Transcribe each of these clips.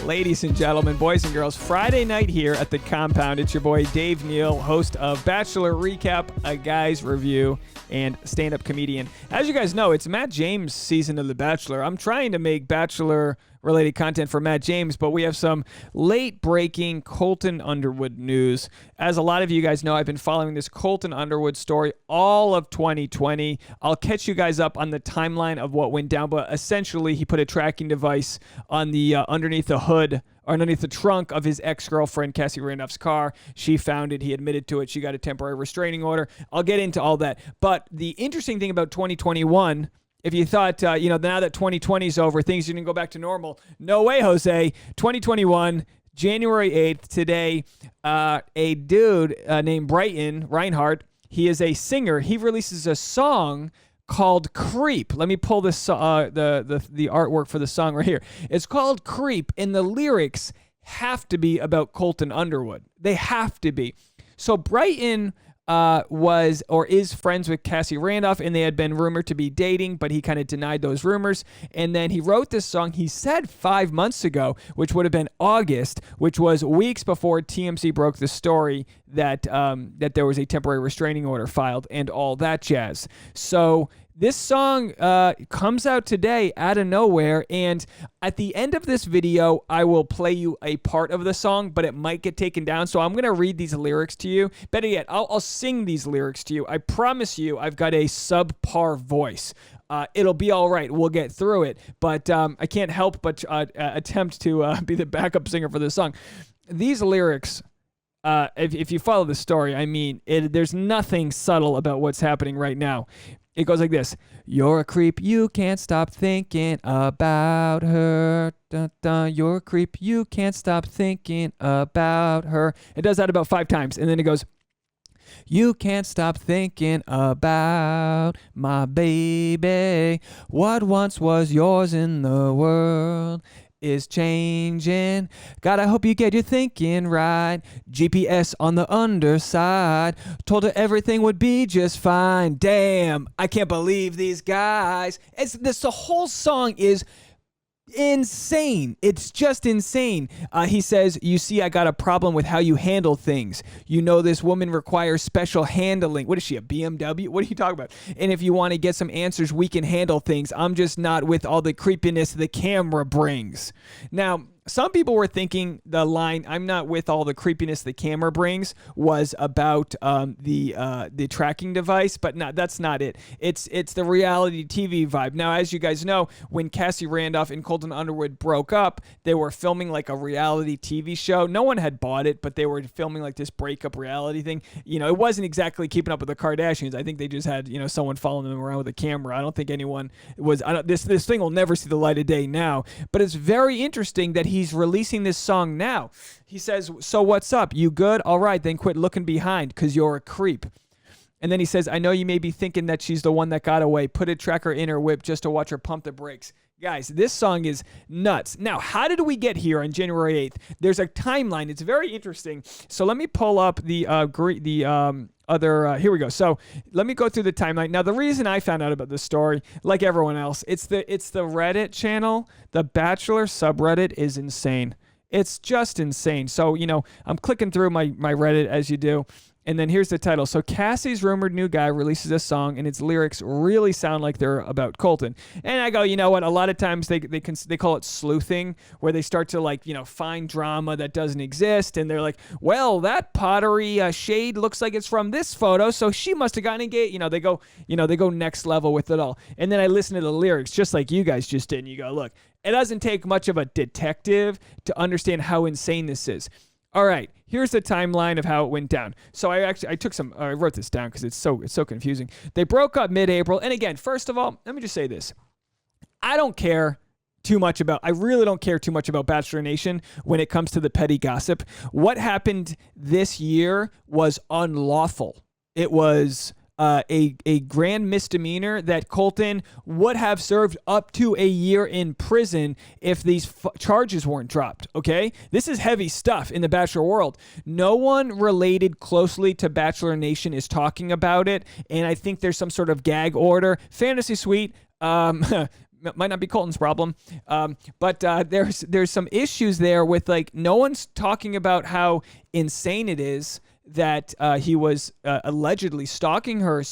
Ladies and gentlemen, boys and girls, Friday night here at the compound. It's your boy Dave Neal, host of Bachelor Recap, a guy's review, and stand-up comedian. As you guys know, it's Matt James' season of The Bachelor. I'm trying to make Bachelor-related content for Matt James, but we have some late-breaking Colton Underwood news. As a lot of you guys know, I've been following this Colton Underwood story all of 2020. I'll catch you guys up on the timeline of what went down, but essentially he put a tracking device on the underneath the hood or underneath the trunk of his ex-girlfriend, Cassie Randolph's car. She found it. He admitted to it. She got a temporary restraining order. I'll get into all that. But the interesting thing about 2021, if you thought, now that 2020 is over, things didn't go back to normal. No way, Jose. 2021, January 8th, today, a dude named Brighton, Reinhardt, he is a singer. He releases a song called Creep. Let me pull this the artwork for the song right here. It's called Creep, and the lyrics have to be about Colton Underwood. They have to be. So Brighton was or is friends with Cassie Randolph, and they had been rumored to be dating, but he kind of denied those rumors. And then he wrote this song, he said 5 months ago, which would have been August, which was weeks before TMZ broke the story that there was a temporary restraining order filed and all that jazz. So this song comes out today out of nowhere, and at the end of this video, I will play you a part of the song, but it might get taken down, so I'm going to read these lyrics to you. Better yet, I'll sing these lyrics to you. I promise you I've got a subpar voice. It'll be all right. We'll get through it, but I can't help but attempt to be the backup singer for this song. These lyrics, if you follow the story, I mean, there's nothing subtle about what's happening right now. It goes like this. You're a creep, you can't stop thinking about her. Dun, dun. You're a creep, you can't stop thinking about her. It does that about 5 times, and then it goes, you can't stop thinking about my baby. What once was yours in the world is changing. God, I hope you get your thinking right. GPS on the underside. Told her everything would be just fine. Damn, I can't believe these guys. The whole song is insane. It's just insane. He says, you see, I got a problem with how you handle things. You know, this woman requires special handling. What is she, a BMW? What are you talking about? And if you want to get some answers, we can handle things. I'm just not with all the creepiness the camera brings. Now, some people were thinking the line, I'm not with all the creepiness the camera brings, was about the tracking device, but no, that's not it. It's the reality TV vibe. Now, as you guys know, when Cassie Randolph and Colton Underwood broke up, they were filming like a reality TV show. No one had bought it, but they were filming like this breakup reality thing. You know, it wasn't exactly keeping up with the Kardashians. I think they just had, someone following them around with a camera. I don't think anyone was, this thing will never see the light of day now, but it's very interesting that he's releasing this song now. He says, so what's up? You good? All right, then quit looking behind because you're a creep. And then he says, I know you may be thinking that she's the one that got away. Put a tracker in her whip just to watch her pump the brakes. Guys, this song is nuts. Now, how did we get here on January 8th? There's a timeline. It's very interesting. So let me pull up the here we go. So let me go through the timeline. Now, the reason I found out about this story, like everyone else, it's the Reddit channel. The Bachelor subreddit is insane. It's just insane. So, I'm clicking through my Reddit as you do. And then here's the title. So Cassie's rumored new guy releases a song, and its lyrics really sound like they're about Colton. And I go, you know what? A lot of times they call it sleuthing, where they start to find drama that doesn't exist, and they're like, well, that pottery shade looks like it's from this photo, so she must have gotten engaged. They go next level with it all. And then I listen to the lyrics, just like you guys just did, and you go, look, it doesn't take much of a detective to understand how insane this is. All right, here's the timeline of how it went down. So I wrote this down because it's so confusing. They broke up mid-April, and again, first of all, let me just say this. I really don't care too much about Bachelor Nation when it comes to the petty gossip. What happened this year was unlawful. It was a grand misdemeanor that Colton would have served up to a year in prison if these charges weren't dropped, okay? This is heavy stuff in the Bachelor world. No one related closely to Bachelor Nation is talking about it, and I think there's some sort of gag order. Fantasy Suite, might not be Colton's problem. But there's some issues there with like no one's talking about how insane it is that he was allegedly stalking her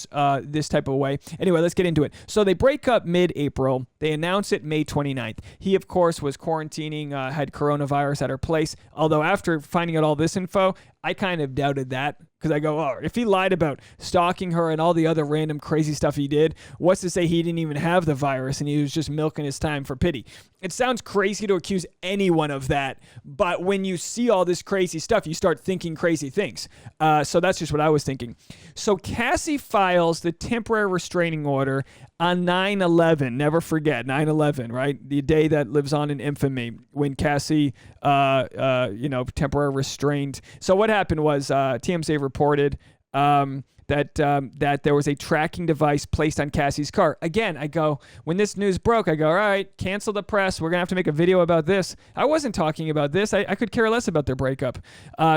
this type of way. Anyway, let's get into it. So they break up mid-April. They announce it May 29th. He, of course, was quarantining, had coronavirus at her place. Although after finding out all this info, I kind of doubted that because I go, oh, if he lied about stalking her and all the other random crazy stuff he did, what's to say he didn't even have the virus and he was just milking his time for pity? It sounds crazy to accuse anyone of that, but when you see all this crazy stuff, you start thinking crazy things. So that's just what I was thinking. So Cassie files the temporary restraining order on 9/11. Never forget 9/11, right? The day that lives on in infamy when Cassie, temporary restrained. So what happened was TMZ reported that there was a tracking device placed on Cassie's car. Again, I go, when this news broke, I go, all right, cancel the press. We're going to have to make a video about this. I wasn't talking about this. I could care less about their breakup.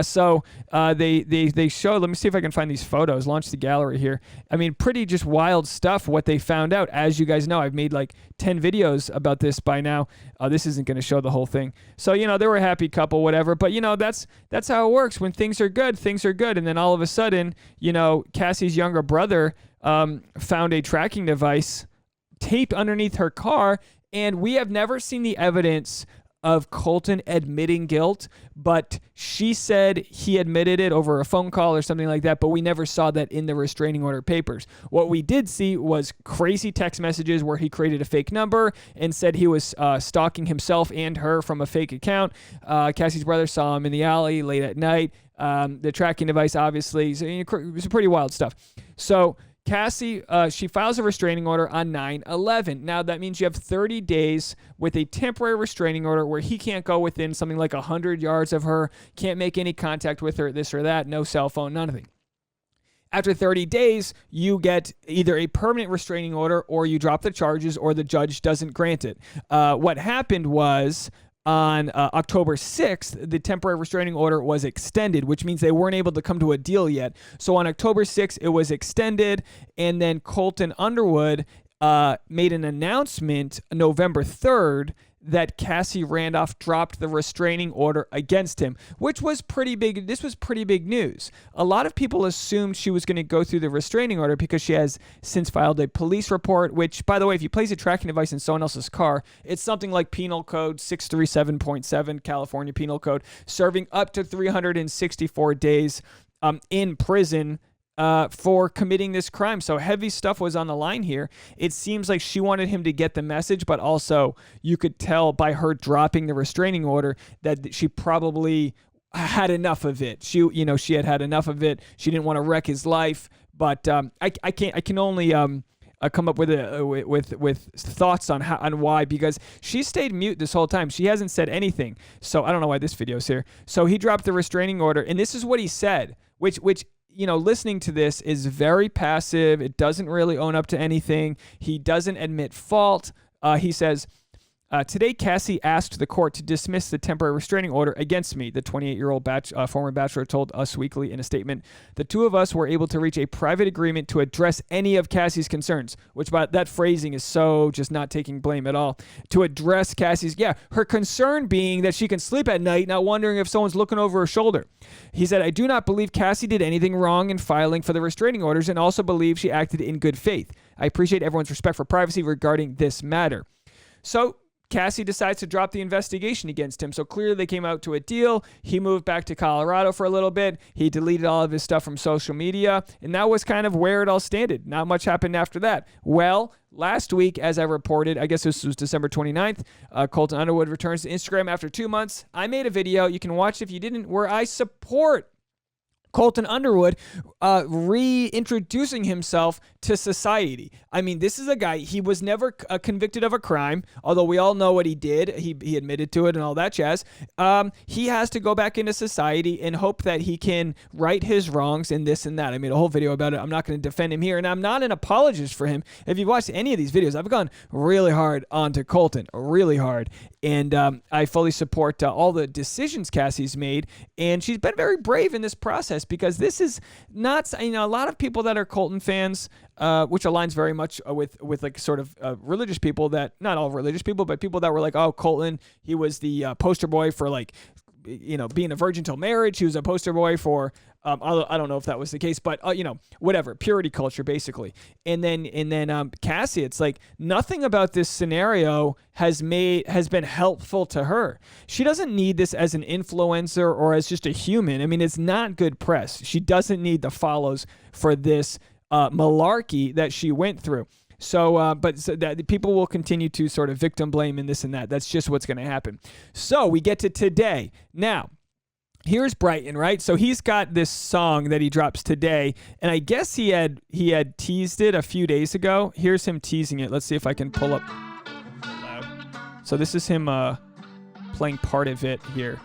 So they showed, let me see if I can find these photos, launch the gallery here. I mean, pretty just wild stuff what they found out. As you guys know, I've made like 10 videos about this by now. This isn't going to show the whole thing. So, they were a happy couple, whatever. But, that's how it works. When things are good, things are good. And then all of a sudden, Cassie's younger brother found a tracking device taped underneath her car, and we have never seen the evidence of Colton admitting guilt, but she said he admitted it over a phone call or something like that, but we never saw that in the restraining order papers. What we did see was crazy text messages where he created a fake number and said he was stalking himself and her from a fake account. Cassie's brother saw him in the alley late at night. The tracking device, obviously, so it was pretty wild stuff. So Cassie, she files a restraining order on 9/11. Now, that means you have 30 days with a temporary restraining order where he can't go within something like 100 yards of her, can't make any contact with her, this or that, no cell phone, nothing. After 30 days, you get either a permanent restraining order or you drop the charges or the judge doesn't grant it. What happened was, on October 6th, the temporary restraining order was extended, which means they weren't able to come to a deal yet. So on October 6th, it was extended, and then Colton Underwood made an announcement November 3rd that Cassie Randolph dropped the restraining order against him, which was pretty big. This was pretty big news. A lot of people assumed she was going to go through the restraining order because she has since filed a police report, which, by the way, if you place a tracking device in someone else's car, it's something like Penal Code 637.7, California Penal Code, serving up to 364 days in prison for committing this crime. So heavy stuff was on the line here. It seems like she wanted him to get the message, but also you could tell by her dropping the restraining order that she probably had enough of it. She had enough of it. She didn't want to wreck his life. But I can only come up with thoughts on why, because she stayed mute this whole time. She hasn't said anything. So I don't know why this video's here. So he dropped the restraining order, and this is what he said, which listening to this is very passive. It doesn't really own up to anything. He doesn't admit fault. He says, today, Cassie asked the court to dismiss the temporary restraining order against me, the 28-year-old former Bachelor told Us Weekly in a statement. The two of us were able to reach a private agreement to address any of Cassie's concerns, which by that phrasing is so just not taking blame at all. To address Cassie's, her concern being that she can sleep at night not wondering if someone's looking over her shoulder. He said, I do not believe Cassie did anything wrong in filing for the restraining orders and also believe she acted in good faith. I appreciate everyone's respect for privacy regarding this matter. So Cassie decides to drop the investigation against him. So clearly they came out to a deal. He moved back to Colorado for a little bit. He deleted all of his stuff from social media. And that was kind of where it all standed. Not much happened after that. Well, last week, as I reported, I guess this was December 29th, Colton Underwood returns to Instagram after 2 months. I made a video, you can watch it if you didn't, where I support Colton Underwood reintroducing himself to society. I mean, this is a guy, he was never convicted of a crime, although we all know what he did. He admitted to it and all that jazz. He has to go back into society and hope that he can right his wrongs and this and that. I made a whole video about it. I'm not going to defend him here, and I'm not an apologist for him. If you've watched any of these videos, I've gone really hard onto Colton, really hard. And I fully support all the decisions Cassie's made, and she's been very brave in this process this because this is not, a lot of people that are Colton fans, which aligns very much with like sort of religious people that, not all religious people, but people that were like, oh, Colton, he was the poster boy for like, being a virgin till marriage. He was a poster boy for, I don't know if that was the case, but whatever, purity culture basically. And then Cassie, it's like nothing about this scenario has been helpful to her. She doesn't need this as an influencer or as just a human. I mean, it's not good press. She doesn't need the follows for this malarkey that she went through. So, but that people will continue to sort of victim blame and this and that. That's just what's going to happen. So we get to today. Now, here's Brighton, right? So he's got this song that he drops today, and I guess he had teased it a few days ago. Here's him teasing it. Let's see if I can pull up. So this is him playing part of it here.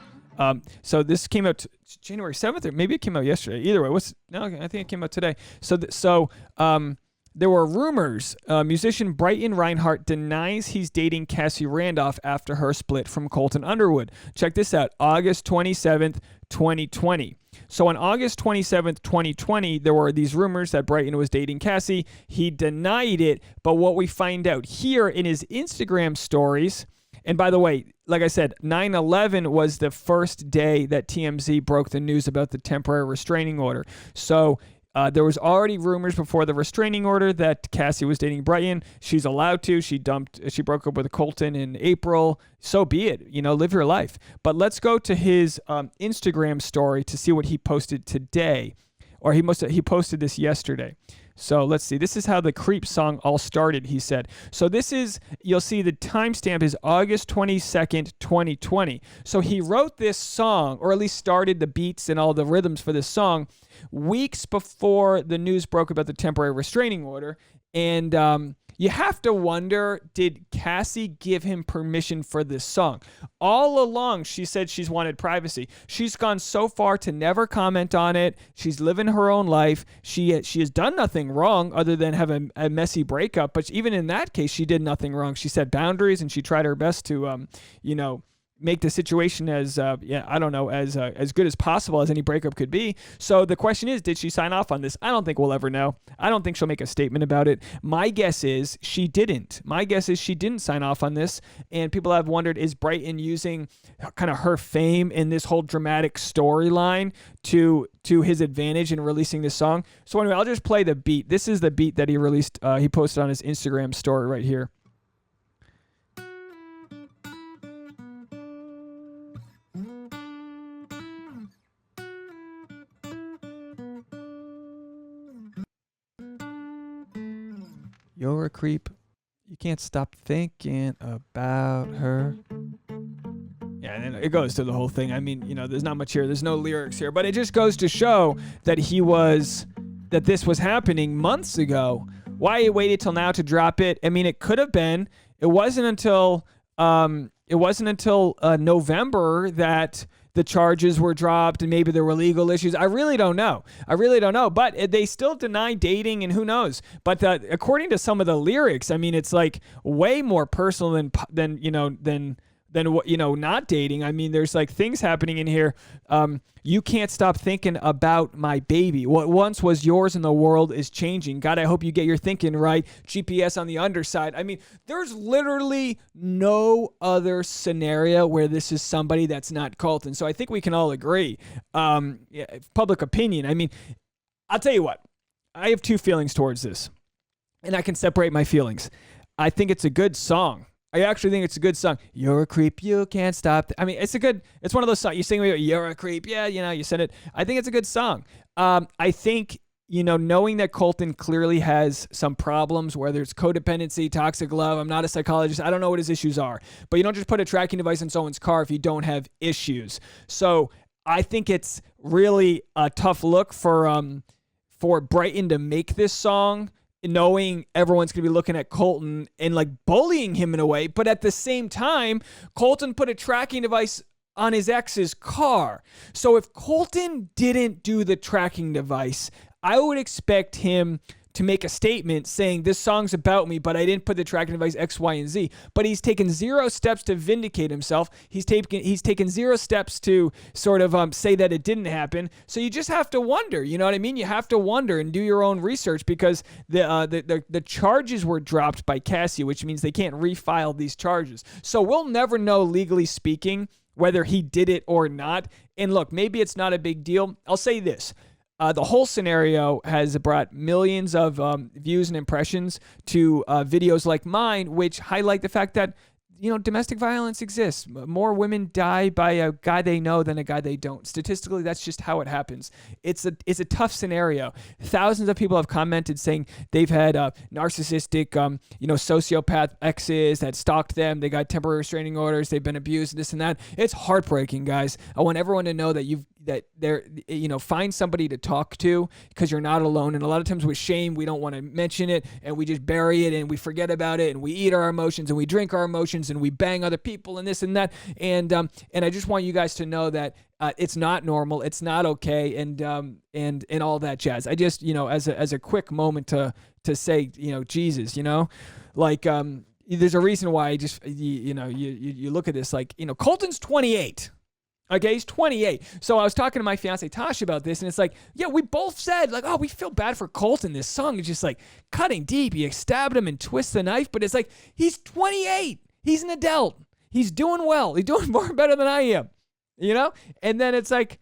So this came out January 7th, or maybe it came out yesterday. Either way, I think it came out today. So there were rumors. Musician Brighton Reinhardt denies he's dating Cassie Randolph after her split from Colton Underwood. Check this out. August 27th, 2020. So on August 27th, 2020, there were these rumors that Brighton was dating Cassie. He denied it. But what we find out here in his Instagram stories, and by the way, like I said, 9/11 was the first day that TMZ broke the news about the temporary restraining order. So there was already rumors before the restraining order that Cassie was dating Brighton. She's allowed to. She broke up with Colton in April. So be it. Live your life. But let's go to his Instagram story to see what he posted today. Or he posted this yesterday. So let's see. This is how the Creep song all started, he said. So you'll see the timestamp is August 22nd, 2020. So he wrote this song, or at least started the beats and all the rhythms for this song, weeks before the news broke about the temporary restraining order. And you have to wonder, did Cassie give him permission for this song? All along, she said she's wanted privacy. She's gone so far to never comment on it. She's living her own life. She has done nothing wrong other than have a messy breakup. But even in that case, she did nothing wrong. She set boundaries and she tried her best to, make the situation as good as possible as any breakup could be. So the question is, did she sign off on this? I don't think we'll ever know. I don't think she'll make a statement about it. My guess is she didn't. My guess is she didn't sign off on this. And people have wondered, is Brighton using kind of her fame in this whole dramatic storyline to his advantage in releasing this song? So anyway, I'll just play the beat. This is the beat that he released. He posted on his Instagram story right here. You're a creep. You can't stop thinking about her. Yeah, and then it goes to the whole thing. I mean, there's not much here. There's no lyrics here. But it just goes to show that this was happening months ago. Why he waited till now to drop it? I mean, it could have been. It wasn't until November that the charges were dropped and maybe there were legal issues. I really don't know. But they still deny dating, and who knows? But according to some of the lyrics, I mean, it's like way more personal than not dating. I mean, there's like things happening in here. You can't stop thinking about my baby. What once was yours in the world is changing. God, I hope you get your thinking right. GPS on the underside. I mean, there's literally no other scenario where this is somebody that's not Colton. So I think we can all agree. Public opinion. I mean, I'll tell you what. I have two feelings towards this, and I can separate my feelings. I think it's a good song. I actually think it's a good song. You're a creep, you can't stop. I mean, it's one of those songs. You sing, you're a creep. Yeah, you said it. I think it's a good song. I think, knowing that Colton clearly has some problems, whether it's codependency, toxic love. I'm not a psychologist. I don't know what his issues are. But you don't just put a tracking device in someone's car if you don't have issues. So I think it's really a tough look for Brighton to make this song, knowing everyone's going to be looking at Colton and like bullying him in a way. But at the same time, Colton put a tracking device on his ex's car. So if Colton didn't do the tracking device, I would expect him to make a statement saying this song's about me, but I didn't put the tracking device X, Y, and Z. But he's taken 0 steps to vindicate himself. He's taken 0 steps to sort of say that it didn't happen. So you just have to wonder, you know what I mean? You have to wonder and do your own research, because the charges were dropped by Cassie, which means they can't refile these charges. So we'll never know, legally speaking, whether he did it or not. And look, maybe it's not a big deal. I'll say this. The whole scenario has brought millions of views and impressions to videos like mine, which highlight the fact that, you know, domestic violence exists. More women die by a guy they know than a guy they don't. Statistically, that's just how it happens. It's a tough scenario. Thousands of people have commented saying they've had narcissistic, sociopath exes that stalked them. They got temporary restraining orders. They've been abused, this and that. It's heartbreaking, guys. I want everyone to know that find somebody to talk to, because you're not alone. And a lot of times with shame, we don't want to mention it, and we just bury it, and we forget about it, and we eat our emotions, and we drink our emotions, and we bang other people, and this and that. And I just want you guys to know that it's not normal, it's not okay, and all that jazz. I just, as a quick moment to say, Jesus, there's a reason why I just, you look at this, like, Colton's 28. Okay, he's 28. So I was talking to my fiance Tasha about this, and it's like, yeah, we both said, like, oh, we feel bad for Colton. This song is just like cutting deep. You stabbed him and twist the knife, but it's like, he's 28. He's an adult. He's doing well. He's doing more better than I am, And then it's like,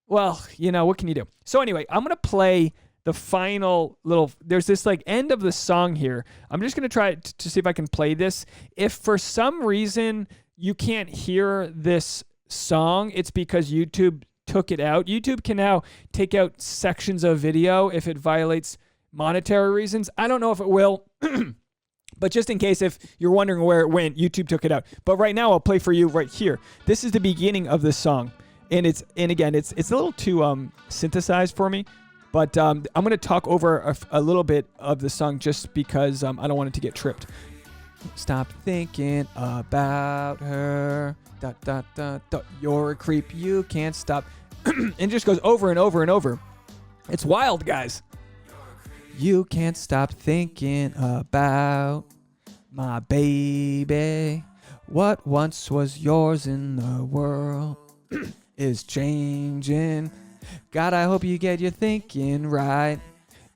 well, what can you do? So anyway, I'm gonna play the final there's this like end of the song here. I'm just gonna try to see if I can play this. If for some reason you can't hear this song, it's because YouTube took it out. YouTube can now take out sections of video if it violates monetary reasons. I don't know if it will, but just in case, if you're wondering where it went, YouTube took it out. But right now, I'll play for you right here. This is the beginning of this song, and again, it's a little too synthesized for me. But I'm gonna talk over a little bit of the song just because I don't want it to get tripped. Stop thinking about her. Dot, dot, dot, dot. You're a creep, you can't stop. And it just goes over and over and over. It's wild, guys. You can't stop thinking about my baby. What once was yours in the world is changing. God, I hope you get your thinking right.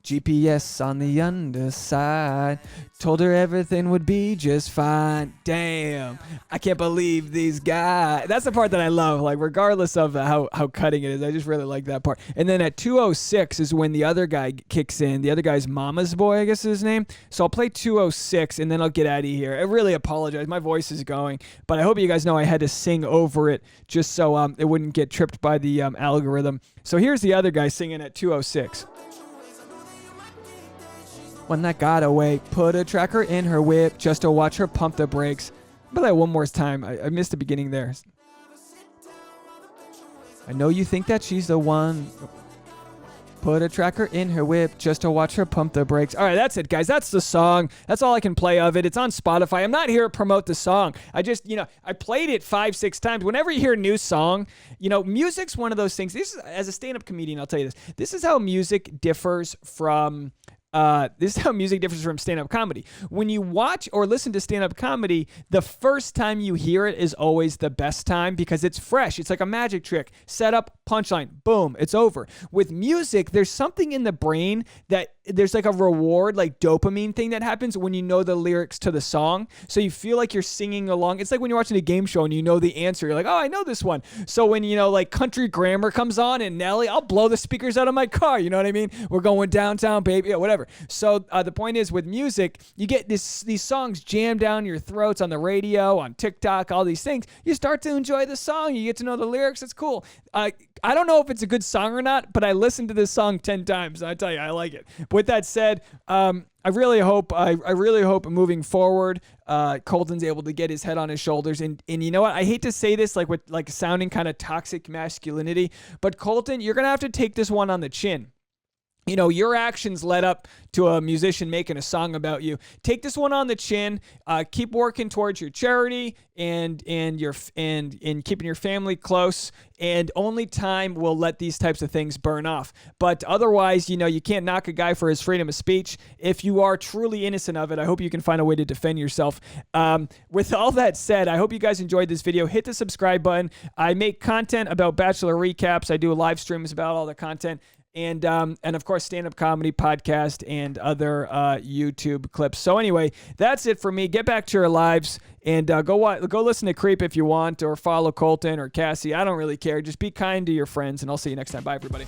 GPS on the underside. Told her everything would be just fine. Damn, I can't believe these guys. That's the part that I love. Like, regardless of how cutting it is, I just really like that part. And then at 2:06 is when the other guy kicks in. The other guy's Mama's Boy, I guess is his name. So I'll play 2:06 and then I'll get out of here. I really apologize. My voice is going, but I hope you guys know I had to sing over it just so it wouldn't get tripped by the algorithm. So here's the other guy singing at 2:06. When that got away, put a tracker in her whip just to watch her pump the brakes. But that one more time. I missed the beginning there. I know you think that she's the one. Put a tracker in her whip just to watch her pump the brakes. All right, that's it, guys. That's the song. That's all I can play of it. It's on Spotify. I'm not here to promote the song. I just, I played it 5-6 times. Whenever you hear a new song, music's one of those things. This is, as a stand-up comedian, I'll tell you this. This is how music differs from stand-up comedy. When you watch or listen to stand-up comedy, the first time you hear it is always the best time because it's fresh. It's like a magic trick. Set up, punchline, boom, it's over. With music, there's something in the brain that there's like a reward, like dopamine thing that happens when you know the lyrics to the song. So you feel like you're singing along. It's like when you're watching a game show and you know the answer. You're like, oh, I know this one. So when, like Country Grammar comes on and Nelly, I'll blow the speakers out of my car. You know what I mean? We're going downtown, baby, whatever. So the point is, with music, you get these songs jammed down your throats on the radio, on TikTok, all these things. You start to enjoy the song. You get to know the lyrics. It's cool. I don't know if it's a good song or not, but I listened to this song 10 times. I tell you, I like it. With that said, I really hope moving forward, Colton's able to get his head on his shoulders. And you know what? I hate to say this, with sounding kind of toxic masculinity, but Colton, you're gonna have to take this one on the chin. your actions led up to a musician making a song about you. Take this one on the chin. Keep working towards your charity and keeping your family close. And only time will let these types of things burn off. But otherwise, you can't knock a guy for his freedom of speech. If you are truly innocent of it, I hope you can find a way to defend yourself. With all that said, I hope you guys enjoyed this video. Hit the subscribe button. I make content about Bachelor recaps. I do live streams about all the content. And of course, stand-up comedy, podcast, and other YouTube clips. So anyway, that's it for me. Get back to your lives and go listen to Creep if you want, or follow Colton or Cassie. I don't really care. Just be kind to your friends, and I'll see you next time. Bye, everybody.